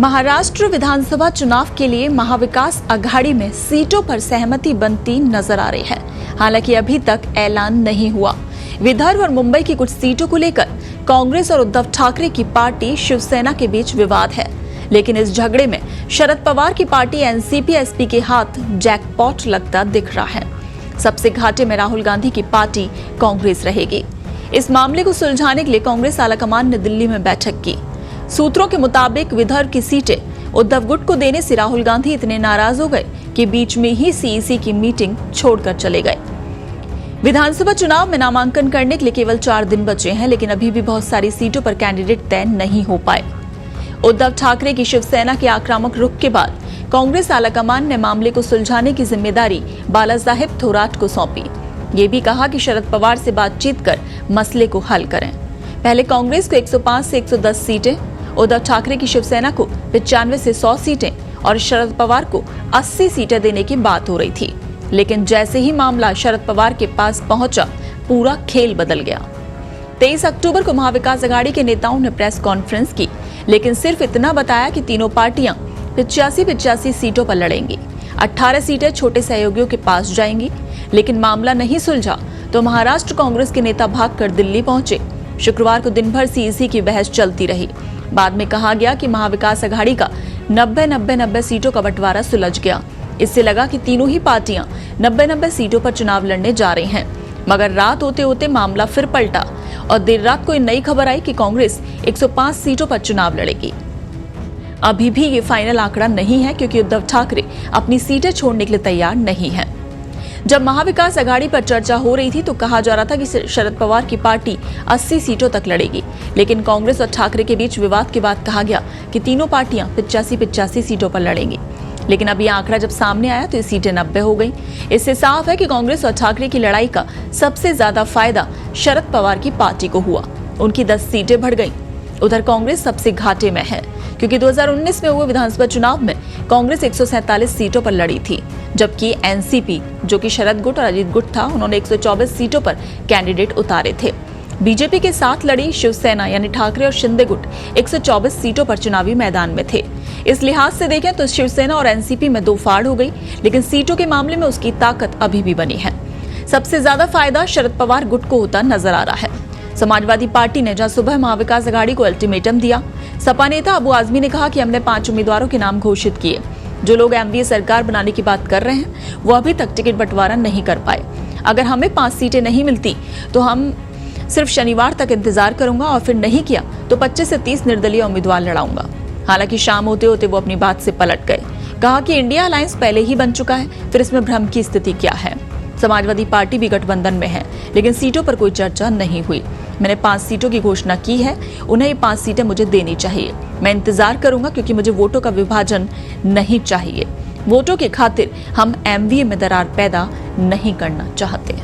महाराष्ट्र विधानसभा चुनाव के लिए महाविकास आघाड़ी में सीटों पर सहमति बनती नजर आ रही है। हालांकि अभी तक ऐलान नहीं हुआ। विदर्भ और मुंबई की कुछ सीटों को लेकर कांग्रेस और उद्धव ठाकरे की पार्टी शिवसेना के बीच विवाद है, लेकिन इस झगड़े में शरद पवार की पार्टी एनसीपी-एसपी के हाथ जैकपॉट लगता दिख रहा है। सबसे घाटे में राहुल गांधी की पार्टी कांग्रेस रहेगी। इस मामले को सुलझाने के लिए कांग्रेस आलाकमान ने दिल्ली में बैठक की। सूत्रों के मुताबिक विदर्भ की सीटें उद्धव गुट को देने से राहुल गांधी इतने नाराज हो गए कि बीच में ही सीईसी की मीटिंग छोड़कर चले गए। विधानसभा चुनाव में नामांकन करने के लिए केवल 4 दिन बचे हैं, लेकिन अभी भी बहुत सारी सीटों पर कैंडिडेट तय नहीं हो पाए। उद्धव ठाकरे की शिवसेना के आक्रामक रुख के बाद कांग्रेस आलाकमान ने मामले को सुलझाने की जिम्मेदारी बालासाहेब थोराट को सौंपी। ये भी कहा कि शरद पवार से बातचीत कर मसले को हल करें। पहले कांग्रेस को 105 से 110 सीटें, उद्धव ठाकरे की शिवसेना को 95 से 100 सीटें और शरद पवार को 80 सीटें देने की बात हो रही थी। लेकिन जैसे ही मामला शरद पवार के पास पहुंचा, पूरा खेल बदल गया। 23 अक्टूबर को महाविकास आघाड़ी के नेताओं ने प्रेस कॉन्फ्रेंस की, लेकिन सिर्फ इतना बताया कि तीनों पार्टियां 85 सीटों पर लड़ेंगी। 18 सीटें छोटे सहयोगियों के पास जाएंगी। लेकिन मामला नहीं सुलझा तो महाराष्ट्र कांग्रेस के नेता भागकर दिल्ली पहुंचे। शुक्रवार को दिन भर सीईसी की बहस चलती रही। बाद में कहा गया कि महाविकास आघाड़ी का 90 सीटों का बंटवारा सुलझ गया। इससे लगा कि तीनों ही पार्टियां 90 सीटों पर चुनाव लड़ने जा रही हैं। मगर रात होते होते मामला फिर पलटा और देर रात को नई खबर आई कि कांग्रेस 105 सीटों पर चुनाव लड़ेगी। अभी भी ये फाइनल आंकड़ा नहीं है, क्योंकि उद्धव ठाकरे अपनी सीटें छोड़ने के लिए तैयार नहीं है। जब महाविकास आघाड़ी पर चर्चा हो रही थी तो कहा जा रहा था कि शरद पवार की पार्टी 80 सीटों तक लड़ेगी, लेकिन कांग्रेस और ठाकरे के बीच विवाद के बाद कहा गया कि तीनों पार्टियां 85 सीटों पर लड़ेंगी। लेकिन अब यह आंकड़ा जब सामने आया तो ये सीटें 90 हो गई। इससे साफ है कि कांग्रेस और ठाकरे की लड़ाई का सबसे ज्यादा फायदा शरद पवार की पार्टी को हुआ। उनकी 10 सीटें बढ़ गईं। उधर कांग्रेस सबसे घाटे में है, क्योंकि 2019 में हुए विधानसभा चुनाव में कांग्रेस 147 सीटों पर लड़ी थी, जबकि एनसीपी, जो कि शरद गुट और अजीत गुट था, उन्होंने 124 सीटों पर कैंडिडेट उतारे थे। बीजेपी के साथ लड़ी शिवसेना यानी ठाकरे और शिंदे गुट 124 सीटों पर चुनावी मैदान में थे। इस लिहाज से देखें तो शिवसेना और एनसीपी में 2 फाड़ हो गई, लेकिन सीटों के मामले में उसकी ताकत अभी भी बनी है। सबसे ज्यादा फायदा शरद पवार गुट को होता नजर आ रहा है। समाजवादी पार्टी ने जहां सुबह महाविकास आघाड़ी को अल्टीमेटम दिया, सपा नेता अबू आजमी ने कहा कि हमने 5 उम्मीदवारों के नाम घोषित किए। जो लोग एमवीए सरकार बनाने की बात कर रहे हैं, वो अभी तक टिकट बंटवारा नहीं कर पाए। अगर हमें 5 सीटें नहीं मिलती तो हम सिर्फ शनिवार तक इंतजार करूंगा, और फिर नहीं किया तो 25 से 30 निर्दलीय उम्मीदवार लड़ाऊंगा। हालांकि शाम होते होते वो अपनी बात से पलट गए। कहा कि इंडिया अलायंस पहले ही बन चुका है, फिर इसमें भ्रम की स्थिति क्या है। समाजवादी पार्टी भी गठबंधन में है, लेकिन सीटों पर कोई चर्चा नहीं हुई। मैंने 5 सीटों की घोषणा की है, उन्हें ये 5 सीटें मुझे देनी चाहिए। मैं इंतजार करूंगा, क्योंकि मुझे वोटों का विभाजन नहीं चाहिए। वोटों की खातिर हम एमवीए में दरार पैदा नहीं करना चाहते।